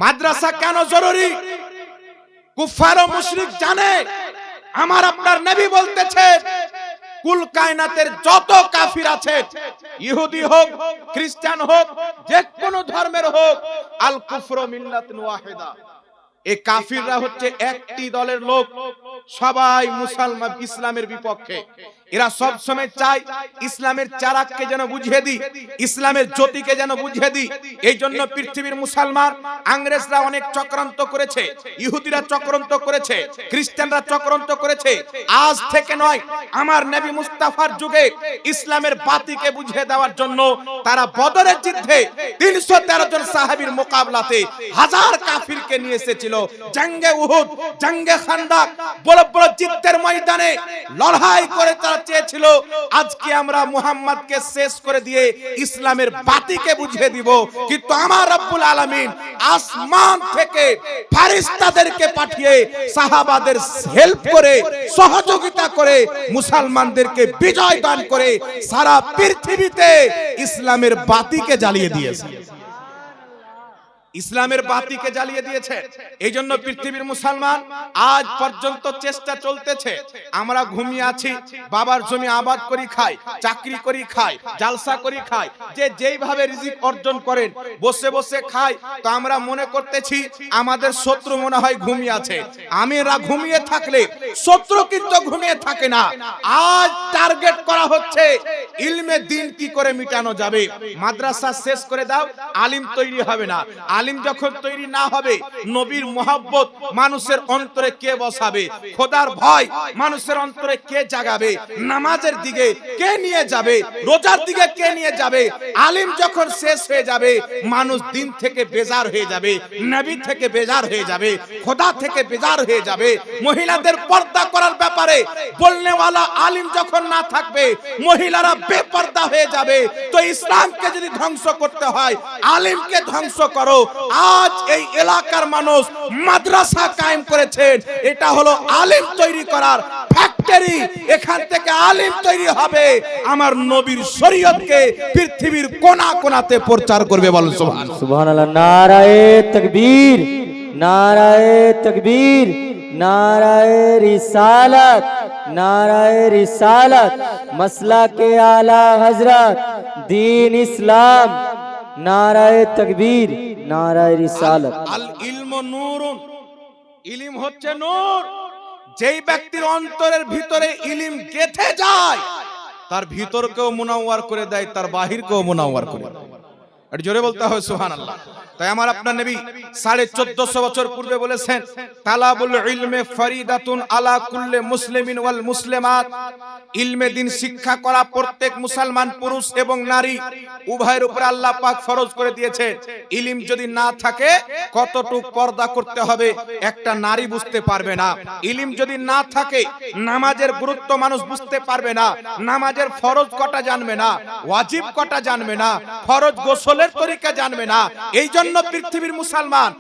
মাদ্রাসা কেন জরুরি? কুফার ও মুশরিক জানে। আমার আপনার নবী বলতেছেন, কুল কায়নাতের যত কাফির আছে, ইহুদি হোক, খ্রিস্টান হোক, যে কোনো ধর্মের হোক, আল কুফরু মিল্লাতুন ওয়াহিদা। এই কাফিররা হচ্ছে একটি দলের লোক, সবাই মুসলমান, ইসলামের বিপক্ষে। এরা সব সময় চায় ইসলামের চারাককে যেন বুঝিয়ে দিই, ইসলামের জ্যোতিকে যেন বুঝিয়ে দিই। এই জন্য পৃথিবীর মুসলমান, ইংরেজরা অনেক চক্রান্ত করেছে, ইহুদিরা চক্রান্ত করেছে, খ্রিস্টানরা চক্রান্ত করেছে। আজ থেকে নয়, আমার নবী মুস্তাফার যুগে ইসলামের বাতিকে বুঝিয়ে দেওয়ার জন্য তারা বদরের যুদ্ধে 313 জন সাহাবীর মোকাবিলাতে হাজার কাফিরকে নিয়ে এসেছিল। জঙ্গে উহুদ, জঙ্গে খান্দাক, বড় বড় যুদ্ধের ময়দানে লড়াই করে তারা চেয়েছিল আজকে আমরা মুহাম্মদকে শেষ করে দিয়ে ইসলামের বাতিকে বুঝিয়ে দিব। কিন্তু আমার রব্বুল আলামিন আসমান থেকে ফেরেশতাদেরকে পাঠিয়ে সাহাবাদের হেল্প করে, সহযোগিতা করে, মুসলমানদেরকে বিজয় দান করে সারা পৃথিবীতে ইসলামের বাতিকে জ্বালিয়ে দিয়েছে। ইসলামের বাতিকে জ্বালিয়ে দিয়েছে। এই জন্য পৃথিবীর মুসলমান আজ পর্যন্ত চেষ্টা চলতেছে। আমরা ঘুমিয়ে আছি, বাবার জমি আবাদ করি খাই, চাকরি করি খাই, জালসা করি খাই, যে যেইভাবে রিজিক অর্জন করেন বসে বসে খাই। তো আমরা মনে করতেছি আমাদের শত্রু মনে হয় ঘুমিয়ে আছে। আমরা ঘুমিয়ে থাকলে শত্রু কিন্তু ঘুমিয়ে থাকে না। আজ টার্গেট করা হচ্ছে ইলমে দিন কি করে মিটানো যাবে। মাদ্রাসা শেষ করে দাও, আলিম তৈরি হবে না। আলিম যখন তৈরি না হবে, নবীর মোহাব্বত মানুষের অন্তরে কে বসাবে? খোদার ভয় মানুষের অন্তরে কে জাগাবে? নামাজের দিকে কে নিয়ে যাবে? রোজার দিকে কে নিয়ে যাবে? আলিম যখন শেষ হয়ে যাবে, মানুষ দিন থেকে বেজার হয়ে যাবে, নবী থেকে বেজার হয়ে যাবে, খোদা থেকে বেজার হয়ে যাবে। মহিলাদের পর্দা করার ব্যাপারে বলনেওয়ালা আলিম যখন না থাকবে, মহিলারা বেপর্দা হয়ে যাবে। তো ইসলামকে যদি ধ্বংস করতে হয়, আলিমকে ধ্বংস করো। আজ এই এলাকার মানুষ মাদ্রাসা কায়েম করেছেন, এটা হলো আলিম তৈরি করার ফ্যাক্টরি। এখান থেকে আলিম তৈরি হবে, আমার নবীর শরীয়তকে পৃথিবীর কোনা কোনাতে প্রচার করবে। বলেন সুবহানাল্লাহ। সুবহানাল্লাহ। নারায়ে তাকবীর, নারায়ে তাকবীর, নারায়ে রিসালাত, নারায়ে রিসালাত, মাসলাকে আলা হযরত দ্বীন ইসলাম, নারায়ে তাকবীর, নারায়ে রিসালাত। আল ইলমু নূরুন, ইলম হচ্ছে নূর। যেই ব্যক্তির অন্তরের ভিতরে ইলম গেঁথে যায়, তার ভিতরকেও মুনাওয়ার করে দেয়, তার বাহিরকেও মুনাওয়ার করে দেয়। আর জোরে বলতে হয় সুবহানাল্লাহ। তাই আমার আপনার নবী 1450 বছর পূর্বে বলেছেন, তালাবুল ইলমে ফরিদাতুন আলা কুল্লি মুসলিমিন ওয়াল মুসলিমাত। ইলমে দিন শিক্ষা করা প্রত্যেক মুসলমান পুরুষ এবং নারী উভয়ের উপরে আল্লাহ পাক ফরজ করে দিয়েছে। ইলম যদি না থাকে, কতটুক পর্দা করতে হবে একটা নারী বুঝতে পারবে না। ইলম যদি না থাকে, নামাজের গুরুত্ব মানুষ বুঝতে পারবে না, নামাজের ফরজ কটা জানবে না, ওয়াজিব কটা জানবে না, ফরজ গোসলের তরিকা জানবে না। এই জন্য পৃথিবীর মুসলমান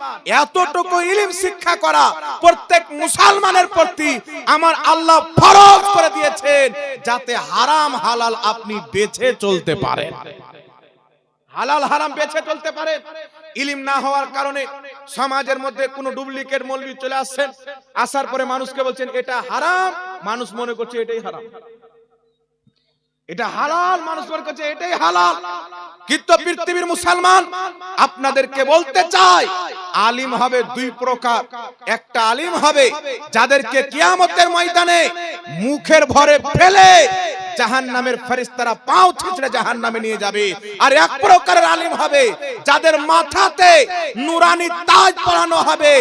এতটুকু ইলম শিক্ষা করা প্রত্যেক মুসলমানের প্রতি আমার আল্লাহ ফরজ করে দিয়েছেন, যাতে হারাম হালাল আপনি বেছে চলতে পারেন, হালাল হারাম বেছে চলতে পারেন। ইলম না হওয়ার কারণে সমাজের মধ্যে কোনো ডুপ্লিকেট মৌলবি চলে আসছেন, আসার পরে মানুষকে বলছেন এটা হারাম, মানুষ মনে করছে এটাই হারাম। এটা হালাল, মানুষ মনে করছে এটাই হালাল। কিন্তু পৃথিবীর মুসলমান আপনাদেরকে বলতে চাই, আলিম হবে দুই প্রকার। একটা আলিম হবে যাদেরকে কিয়ামতের ময়দানে মুখের ভরে ফেলে জাহান্নামের ফেরেশতারা পাও ছিঁচড়ে জাহান্নামে নিয়ে যাবে। আর এক প্রকারের আলিম হবে যাদের মাথাতে নুরানি তাজ পরানো হবে।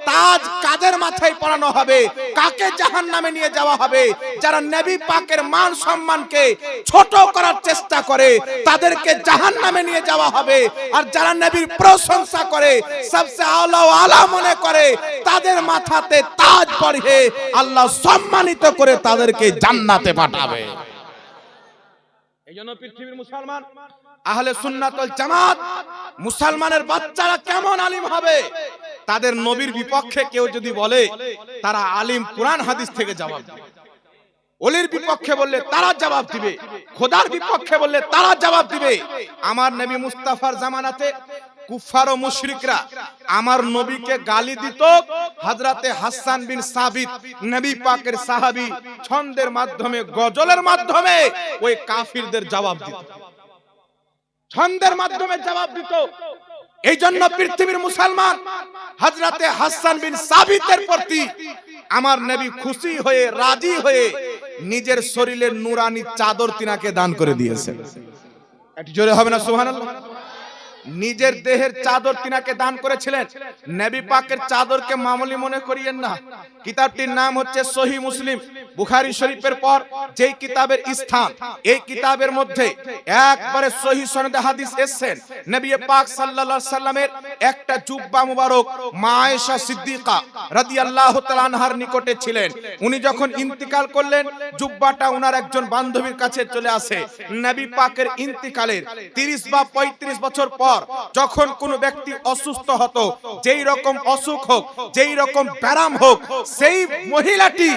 তাজ কাদের মাথায় পরানো হবে? কাকে জাহান্নামে নিয়ে যাওয়া হবে? যারা নবী পাকের মান সম্মানকে ছোট করার চেষ্টা করে, তাদেরকে জাহান্নামে নিয়ে যাওয়া হবে। আর যারা নবীর প্রশংসা করে, সবচেয়ে আলা আলা মনে করে, তাদের মাথাতে তাজ পরিয়ে আল্লাহ সম্মানিত করে তাদেরকে জান্নাতে পাঠাবে। এইজন্য পৃথিবীর মুসলমান আহলে সুন্নাত ওয়াল জামাত, মুসলমানের বাচ্চারা কেমন আলিম হবে? তাদের নবীর বিপক্ষে কেউ যদি বলে, তারা আলিম কোরআন হাদিস থেকে জবাব দেবে। ওলির বিপক্ষে বললে তারা জবাব দিবে, খোদার বিপক্ষে বললে তারা জবাব দিবে। আমার নবী মুস্তাফার জামানাতে কুফার ও মুশরিকরা আমার নবীকে গালি দিত, হযরতে হাসান বিন সাবিত নবী পাকের সাহাবী ছন্দের মাধ্যমে, গজলের মাধ্যমে ওই কাফিরদের জবাব দিত, ছন্দের মাধ্যমে জবাব দিত। এই জন্য পৃথিবীর মুসলমান হযরতে হাসান বিন সাবিতের প্রতি আমার নবী খুশি হয়ে, রাজি হয়ে নিজের শরীরের নূরানি চাদর তিনাকে দান করে দিয়েছেন। একটু জোরে হবে না সুবহানাল্লাহ? নিজের দেহের চাদর তিনাকে দান করেছিলেন। নবী পাকের চাদরকে মামুলি মনে করিয়েন না। কিতাবটির নাম হচ্ছে সহিহ মুসলিম। বুখারী শরীফের পর যেই কিতাবের স্থান, এই কিতাবের মধ্যে একবারে সহিহ সনদে হাদিস এসেছেন। নবী পাক সাল্লাল্লাহু আলাইহি সাল্লামের একটা জুব্বা মুবারক মা আয়েশা সিদ্দিকা রাদিয়াল্লাহু তাআলা আনহার নিকটে ছিলেন। উনি যখন ইন্তিকাল করলেন, জুব্বাটা ওনার একজন বান্ধবীর কাছে চলে আসে। নবী পাকের ইন্তিকালের 30 বা 35 বছর পর যখন কোন ব্যক্তি অসুস্থ হতো, যেই রকম অসুখ হোক, যেই রকম ব্যারাম হোক, সেই মহিলাটি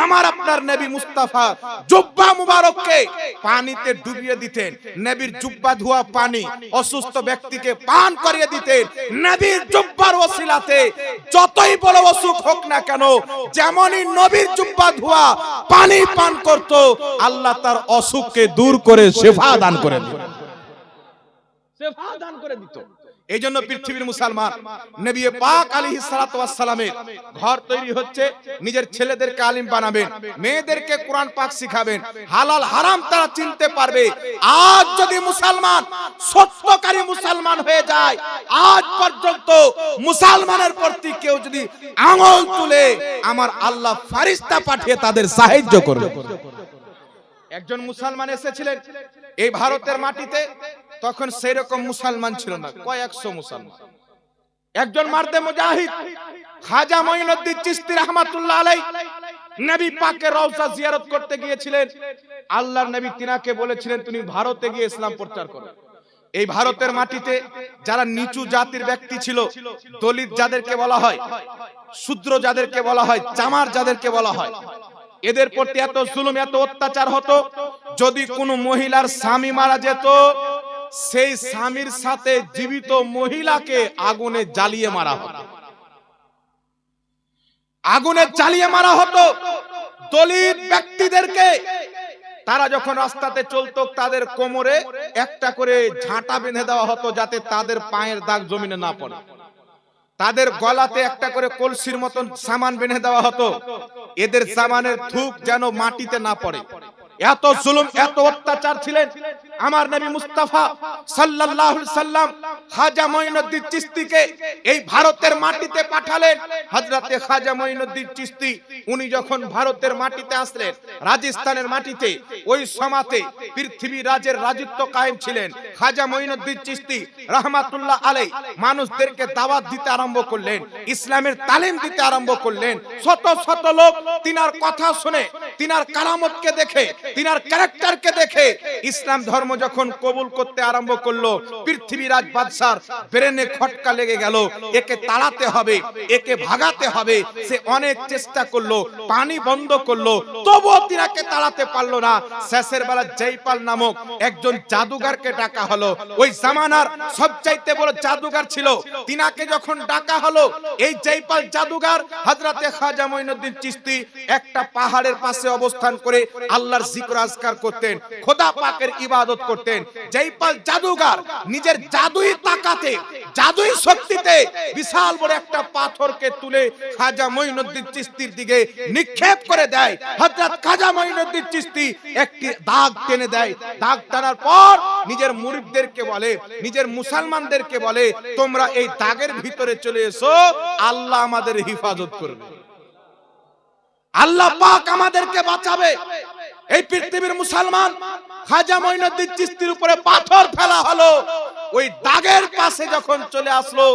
আমার আপনার নবী মুস্তাফা জুব্বা মুবারককে পানিতে ডুবিয়ে দিতেন। নবীর জুব্বা ধোয়া পানি অসুস্থ ব্যক্তিকে পান করিয়ে দিতেন। নবীর জুব্বার ওসিলাতে যতই বড় অসুখ হোক না কেন, যেমনই নবীর জুব্বা ধোয়া পানি পান করত, আল্লাহ তার অসুখকে দূর করে শিফা দান করে দিতেন, শিফা দান করে দিত। এই জন্য পৃথিবীর মুসলমান নবী পাক আলাইহিস সালাতু ওয়াস সালামের ঘর তৈরি হচ্ছে, নিজের ছেলেদেরকে আলিম বানাবেন, মেয়েদেরকে কোরআন পাক শিখাবেন, হালাল হারাম তারা চিনতে পারবে। আজ যদি মুসলমান সত্যকারী মুসলমান হয়ে যায়, আজ পর্যন্ত মুসলমানের প্রতি কেউ যদি আঙ্গুল তুলে, আমার আল্লাহ ফেরেশতা পাঠিয়ে তাদের সাহায্য করবে। একজন মুসলমান এসেছিলেন এই ভারতের মাটিতে, তখন সেই রকম মুসলমান ছিল না, কয়েকশো মুসলমান। একজন মার্দে মুজাহিদ খাজা মঈনুদ্দিন চিশতি রাহমাতুল্লাহ আলাইহি নবী পাকের রওজা জিয়ারত করতে গিয়েছিলেন। আল্লাহর নবী তিনাকে বলেছিলেন, তুমি ভারতে গিয়ে ইসলাম প্রচার করো। এই ভারতের মাটিতে যারা নিচু জাতির ব্যক্তি ছিল, দলিত যাদেরকে বলা হয়, শূদ্র যাদেরকে বলা হয়, চামার যাদেরকে বলা হয়, এদের প্রতি এত জুলুম, এত অত্যাচার হতো। যদি কোনো মহিলার স্বামী মারা যেত, সেই স্বামীর সাথে জীবিত মহিলাকে আগুনে জ্বালিয়ে মারা হতো, আগুনে জ্বালিয়ে মারা হতো। দলিত ব্যক্তিদেরকে তারা যখন রাস্তাতে চলতো, তাদের কোমরে একটা করে ঝাঁটা বেঁধে দেওয়া হতো, যাতে তাদের পায়ের দাগ জমিনে না পড়ে। তাদের গলাতে একটা করে কলসির মতন সামান বেঁধে দেওয়া হতো, এদের সামানের থুক যেন মাটিতে না পড়ে। এত জুলুম, এত অত্যাচার ছিলেন আমার নবী মুস্তাফা সাল্লাল্লাহু আলাইহি সাল্লাম খাজা মঈনুদ্দিন চিশতিকে এই ভারতের মাটিতে পাঠালেন। হযরতে খাজা মঈনুদ্দিন চিশতি উনি যখন ভারতের মাটিতে আসলেন, রাজস্থানের মাটিতে, ওই সমাতে পৃথিবী রাজের রাজত্ব কায়েম ছিলেন। খাজা মঈনুদ্দিন চিশতি রাহমাতুল্লাহ আলাইহি মানুষদেরকে দাওয়াত দিতে আরম্ভ করলেন, ইসলামের তালিম দিতে আরম্ভ করলেন। শত শত লোক তিনার কথা শুনে, তিনার কারামতকে দেখে, তিনার ক্যারেক্টারকে দেখে ইসলাম ধর্ম যখন কবুল করতে আরম্ভ করলো, পৃথিবীরাজ বাদশার ব্রেনে খটকা লেগে গেল, একে তাড়াতে হবে, একে ভাগাতে হবে। সে অনেক চেষ্টা করলো, পানি বন্ধ করলো, তবুও তিনাকে তাড়াতে পারলো না। শেষের বেলা জয়পাল নামক একজন জাদুগারকে ডাকা হলো। ওই জামানার সবচাইতে বড় জাদুগার ছিল, তিনাকে যখন ডাকা হলো, এই জয়পাল জাদুগার হযরতে খাজা মঈনুদ্দিন চিশতি একটা পাহাড়ের পাশে অবস্থান করে আল্লাহর জিকির আজকার করতেন, খোদা পাকের ইবাদত করতেন। জয়পাল জাদুগার নিজের জাদুই তাকাতে, জাদুই শক্তিতে বিশাল বড় একটা পাথরকে তুলে খাজা মঈনুদ্দিন চিশতির দিকে নিক্ষেপ করে দেয়। হযরত খাজা মঈনুদ্দিন চিশতি একটি দাগ টেনে দেয়। দাগ টানার পর নিজের মুরিদদেরকে বলে, নিজের মুসলমানদেরকে বলে, তোমরা এই দাগের ভিতরে চলে এসো, আল্লাহ আমাদের হিফাজত করবে, আল্লাহ পাক আমাদেরকে বাঁচাবে। এই পৃথিবীর মুসলমান খাজা মঈনুদ্দিন চিশতির উপরে পাথর ফেলা হলো, ওই দাগের পাশে যখন চলে আসলো,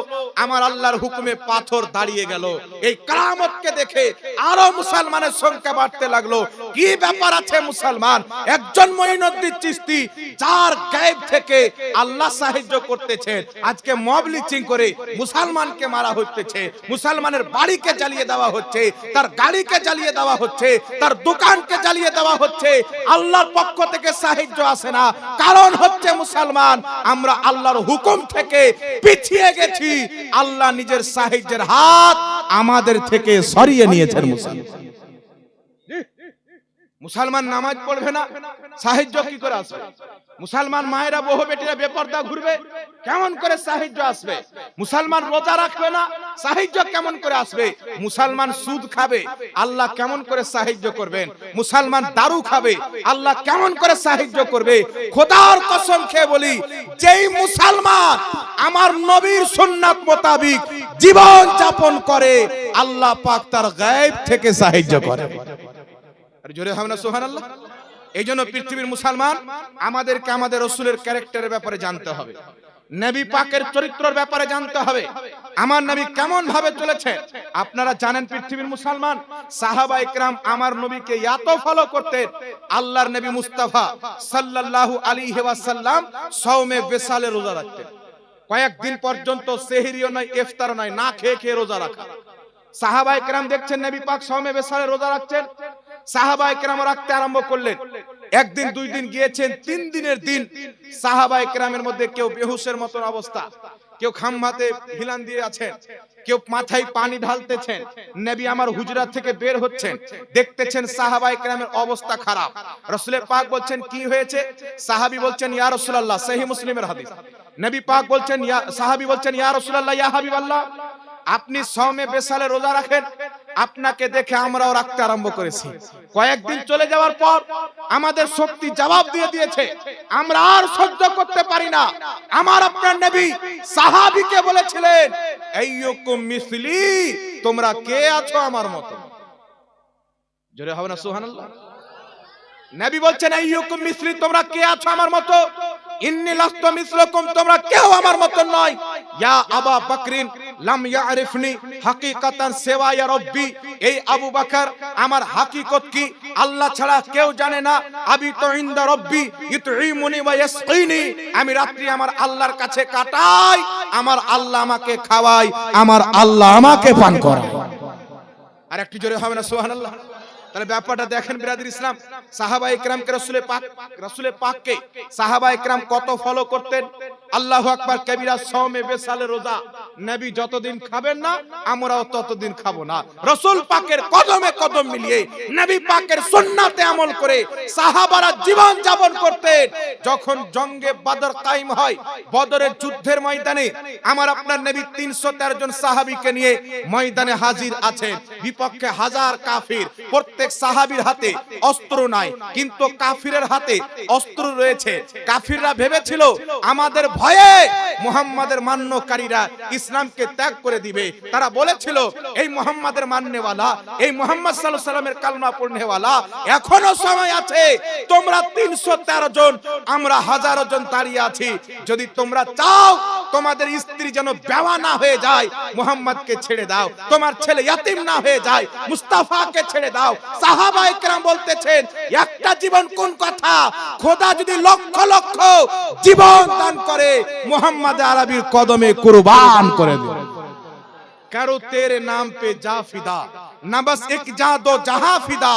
আমার আল্লাহর হুকুমে পাথর দাঁড়িয়ে গেল। এই কারামতকে দেখে আরো মুসলমানের সংখ্যা বাড়তে লাগলো। কি ব্যাপার আছে মুসলমান, একজন মঈনুদ্দিন চিশতি যার গায়েব থেকে আল্লাহ সাহায্য করতেছেন, আজকে মব লিচিং করে মুসলমানকে মারা হচ্ছে, মুসলমানের বাড়িকে জ্বালিয়ে দেওয়া হচ্ছে, তার গাড়িকে জ্বালিয়ে দেওয়া হচ্ছে, তার দোকানকে জ্বালিয়ে দেওয়া হচ্ছে। আল্লাহর পক্ষ থেকে সাহায্য আসে না, কারণ হচ্ছে মুসলমান আমরা আল্লাহ আল্লাহর হুকুম থেকে পিছিয়ে গেছি, আল্লাহ নিজের সাহায্যের হাত আমাদের থেকে সরিয়ে নিয়েছেন। মুসলমান নামাজ পড়বে না, সাহায্য কি করে আসবে? মুসলমান মায়েরা বহু বেটিরা বেপরদা ঘুরবে, কেমন করে সাহায্য আসবে? মুসলমান রোজা রাখবে না, সাহায্য কেমন করে আসবে? মুসলমান সুদ খাবে, আল্লাহ কেমন করে সাহায্য করবেন? মুসলমান দারু খাবে, আল্লাহ কেমন করে সাহায্য করবে? খোদার কসম খেয়ে বলি, যেই মুসলমান আমার নবীর সুন্নাত মোতাবিক জীবন যাপন করে, আল্লাহ পাক তার গায়েব থেকে সাহায্য করে। জোরে হবে না সুবহানাল্লাহ? এই জন্য পৃথিবীর মুসলমান আমাদেরকে আমাদের রাসূলের ক্যারেক্টারের ব্যাপারে জানতে হবে, নবী পাকের চরিত্রের ব্যাপারে জানতে হবে, আমার নবী কেমন ভাবে চলেছেন। আপনারা জানেন পৃথিবীর মুসলমান সাহাবায়ে কেরাম আমার নবীকে এত ফলো করতেন, আল্লাহর নবী মুস্তাফা সাল্লাল্লাহু আলাইহি ওয়াসাল্লাম সাওমে বিসালে রোজা রাখতেন। কয়েকদিন পর্যন্ত সেহরিও নয়, ইফতারও নয়, না খেয়ে খেয়ে রোজা রাখা। সাহাবায়ে কেরাম দেখছেন নবী পাক সাওমে বিসালে রোজা রাখছেন, সাহাবায়ে কেরাম রাখতে আরম্ভ করলেন। একদিন দুই দিন গিয়েছেন, 3 দিনের দিন সাহাবায়ে কেরামের মধ্যে কেউ বেহুশের মতন অবস্থা, কেউ খাম্বাতে হিলান দিয়ে আছেন, কেউ মাথায় পানি ঢালতেছেন। নবী আমার হুজরা থেকে বের হচ্ছেন, দেখতেছেন সাহাবায়ে কেরামের অবস্থা খারাপ। রাসূলের পাক বলছেন কি হয়েছে? সাহাবী বলছেন ইয়া রাসূলুল্লাহ, সহিহ মুসলিমের হাদিস। নবী পাক বলছেন সাহাবী বলছেন ইয়া রাসূলুল্লাহ, ইয়া হাবিবাল্লাহ, আপনি সাওমে বিসালে রোজা রাখেন, আপনাকে দেখে আমরাও রাখতে আরম্ভ করেছি। কয়েকদিন চলে যাওয়ার পর আমাদের শক্তি জবাব দিয়ে দিয়েছে, আমরা আর সহ্য করতে পারি না। আমার আপনার নবী সাহাবীকে বলেছিলেন আইয়ুকুম মিসলি, তোমরা কে আছো আমার মতো? জোরে হবে না সুবহানাল্লাহ? নবী বলছেন আইয়ুকুম মিসলি, তোমরা কে আছো আমার মতো? ইন্নী লাস্তু মিসলুকুম, তোমরা কেউ আমার মত নয়। ইয়া আবু বকরিন লাম ইয়ারিফনি হাকিকাতান সিওয়া ইয়া রাব্বি, এই আবু বকর আমার হাকিকত কি আল্লাহ ছাড়া কেউ জানে না। আবি তো ইনদা রাব্বি ইতঈমুনি ওয়া ইয়াসকিনি, আমি রাত্রি আমার আল্লাহর কাছে কাটাই, আমার আল্লাহ আমাকে খাওয়ায়, আমার আল্লাহ আমাকে পান করায়। আর একটু জোরে হবে না সুবহানাল্লাহ? তাহলে ব্যাপারটা দেখেন বিরাদর ইসলাম, সাহাবায়ে কেরামকে রাসূলের পাককে সাহাবায়ে কেরাম কত ফলো করতেন। আল্লাহু আকবার কবিরা, সাওমে বিসালে রোজা নবী যতদিন খাবেন না আমরাও ততদিন খাবো না। রাসূল পাকের কদমে কদম মিলিয়ে নবী পাকের সুন্নাতে আমল করে সাহাবারা জীবন যাপন করতেন। যখন জঙ্গে বদর কায়েম হয়, বদরের যুদ্ধের ময়দানে আমার আপনার নবী 313 জন সাহাবীকে নিয়ে ময়দানে হাজির আছেন, বিপক্ষে হাজার কাফির। প্রত্যেক সাহাবীর হাতে অস্ত্র নাই, কিন্তু কাফিরের হাতে অস্ত্র রয়েছে। কাফিররা ভেবেছিল আমাদের ভয়ে মুহাম্মাদের মান্যকারীরা ইসলামকে ত্যাগ করে দিবে। তারা বলেছিল এই মুহাম্মাদের মাননেওয়ালা, এই মুহাম্মদ সাল্লাল্লাহু আলাইহি সাল্লামের কালমা পড়নেওয়ালা, এখনো সময় আছে, তোমরা 313 জন, আমরা হাজারো জন দাঁড়িয়ে আছি, যদি তোমরা চাও তোমাদের স্ত্রী যেন বেওয়া না হয়ে যায়, মুহাম্মদকে ছেড়ে দাও, তোমার ছেলে ইয়াতিম না হয়ে যায়, মুস্তাফাকে ছেড়ে দাও। সাহাবায়ে কেরাম বলতেছেন একটা জীবন কোন কথা, খোদা যদি লক্ষ লক্ষ জীবন দান করে মুহাম্মদ আরবির কদমে কুরবান করে দেবে। करो तेरे नाम पे जा फिदा, न बस एक जा दो जहां फिदा,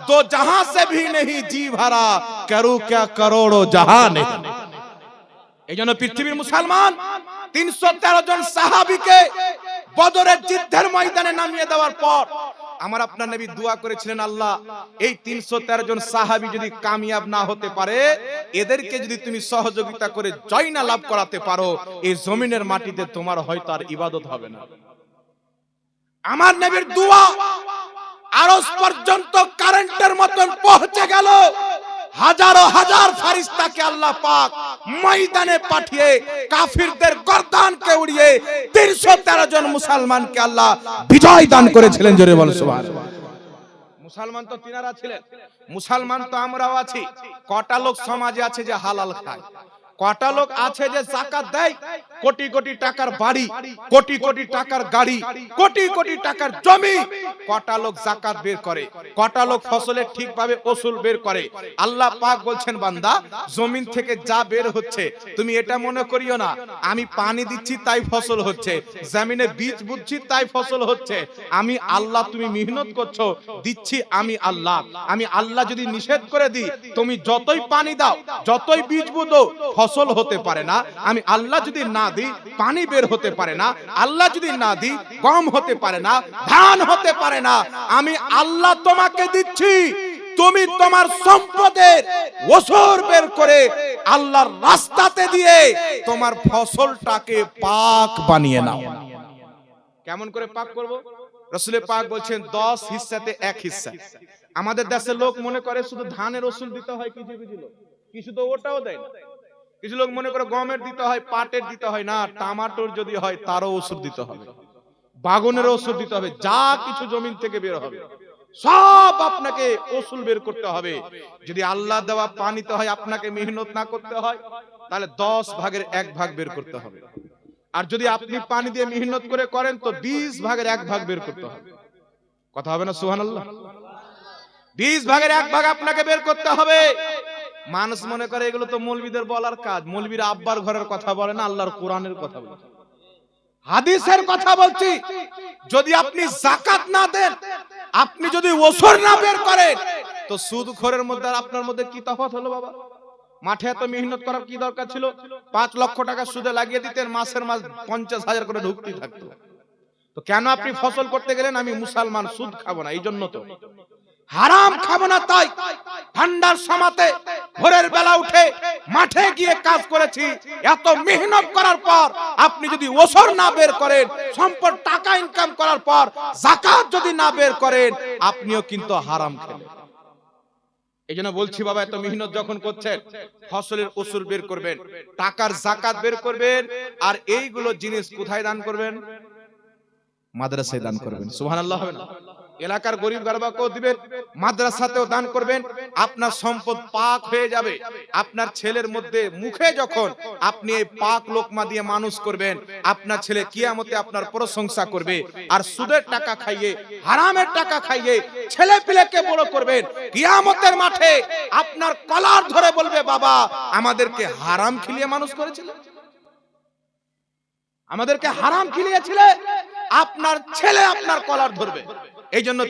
दो जहां से भी नहीं जी भरा, करो क्या करोड़ों जहां नहीं। এই জন্য পৃথিবীর মুসলমান 313 জন সাহাবীকে বদরের যুদ্ধের ময়দানে নামিয়ে দেওয়ার পর আমার আপনার নবী দোয়া করেছিলেন, আল্লাহ এই 313 জন সাহাবী যদি কামিয়াব না হতে পারে, এদেরকে যদি তুমি সহযোগিতা করে জয় না লাভ করাতে পারো, এই জমিনের মাটিতে তোমার হয়তো আর ইবাদত হবে না। আমার নবীর দোয়া আরশ পর্যন্ত কারেন্টের মতন পৌঁছে গেল। হাজারো হাজার ফেরেশতাকে আল্লাহ পাক ময়দানে পাঠিয়ে কাফিরদের গর্দানকে উড়িয়ে 313 জন মুসলমানকে আল্লাহ বিজয় দান করেছিলেন। জোরে বল সুবহানাল্লাহ। মুসলমান তো তিনারা ছিলেন, মুসলমান তো আমরাও আছি। কটা লোক সমাজে আছে যে হালাল খায়, কটা লোক আছে যে যাকাত দেয়, কোটি কোটি টাকার বাড়ি, কোটি কোটি টাকার গাড়ি, কোটি কোটি টাকার জমি, কটা লোক যাকাত বের করে, কটা লোক ফসলের ঠিকভাবে ওসুল বের করে। আল্লাহ পাক বলছেন, বান্দা জমিন থেকে যা বের হচ্ছে তুমি এটা মনে করিও না আমি পানি দিচ্ছি তাই ফসল হচ্ছে, জমিনে বীজ বুনছি তাই ফসল হচ্ছে। আমি আল্লাহ, তুমি মেহনত করছো, দিচ্ছি আমি আল্লাহ। আমি আল্লাহ যদি নিষেধ করে দিই, তুমি যতই পানি দাও, যতই বীজ বুনো, ফসল হতে পারে না, আমি আল্লাহ যদি না দিই পানি বের হতে পারে না, আল্লাহ যদি না দিই গম হতে পারে না, ধান হতে পারে না, আমি আল্লাহ তোমাকে দিচ্ছি, তুমি তোমার সম্পদের ওসর বের করে আল্লাহর রাস্তাতে দিয়ে তোমার ফসলটাকে পাক বানিয়ে নাও। কেমন করে পাক করব? রাসূলে পাক বলছেন 10 হিস্সাতে 1 হিস্সা। আমাদের দেশের লোক মনে করে শুধু ধানের ওসুল দিতে হয়, কিছু কিছু লোক কিছু তো ওটাও দেয় না। কিছু লোক মনে করে গমের দিতে হয়, পাটের দিতে হয় না, টমেটোর যদি হয় তারও ওষুধ দিতে হবে, বাগানের ওষুধ দিতে হবে, যা কিছু জমিন থেকে বের হবে সব আপনাকে ওসুল বের করতে হবে। যদি আল্লাহ দেওয়া পানিতে হয় আপনাকে মেহনত না করতে হয়, তাহলে 10 ভাগের 1 ভাগ বের করতে হবে। আর যদি আপনি পানি দিয়ে মেহনত করে করেন তো 20 ভাগের 1 ভাগ বের করতে হবে। কথা হবে না সুবহানাল্লাহ? 20 ভাগের 1 ভাগ আপনাকে বের করতে হবে। মানুষ মনে করে এগুলো তো মৌলবীদের বলার কাজ। মৌলবীরা আব্বার ঘরের কথা বলে না, আল্লাহর কোরআনের কথা বলে, হাদিসের কথা বলছি। যদি আপনি যাকাত না দেন, আপনি যদি ওসর না বের করেন, তো সুদখোরের মধ্যে আর আপনার মধ্যে কি তফাৎ হলো বাবা? মাঠে এত মেহনত করার কি দরকার ছিল? 5 লক্ষ টাকা সুদে লাগিয়ে দিতেন, মাসের মাস 50,000 করে ঢুকতেই থাকতো। তো কেন আপনি ফসল করতে গেলেন? আমি মুসলমান, সুদ খাবো না, এই জন্য তো হারাম খাবো না। তাই ঠান্ডার সময়তে ভোরের বেলা উঠে মাঠে গিয়ে কাজ করেছি। এত মেহনত করার পর আপনি যদি ওসর না বের করেন, সম্পদ টাকা ইনকাম করার পর যাকাত যদি না বের করেন, আপনিও কিন্তু হারাম খেলেন। এই জন্য বলছি বাবা, এত মেহনত যখন করছেন, ফসলের ওসর বের করবেন, টাকার যাকাত বের করবেন, আর এইগুলো জিনিস কোথায় দান করবেন? মাদ্রাসায় দান করবেন। সুবহানাল্লাহ হবে না? এলাকার গরিব গরবাকেও দিবেন, মাদ্রাসাতেও দান করবেন। আপনার সম্পদ পাক হয়ে যাবে। আপনার ছেলের মধ্যে মুখে যখন আপনি এই পাক লোকমা দিয়ে মানুষ করবেন, আপনার ছেলে কিয়ামতে আপনার প্রশংসা করবে। আর সুদের টাকা খাইয়ে, হারামের টাকা খাইয়ে ছেলে পিলেকে বড় করবেন, কিয়ামতের মাঠে আপনার কলার ধরে বলবে, বাবা আমাদেরকে হারাম খিলিয়ে মানুষ করেছিল, আমাদেরকে হারাম খিলিয়েছিলে। আপনার ছেলে আপনার কলার ধরবে। এই জন্য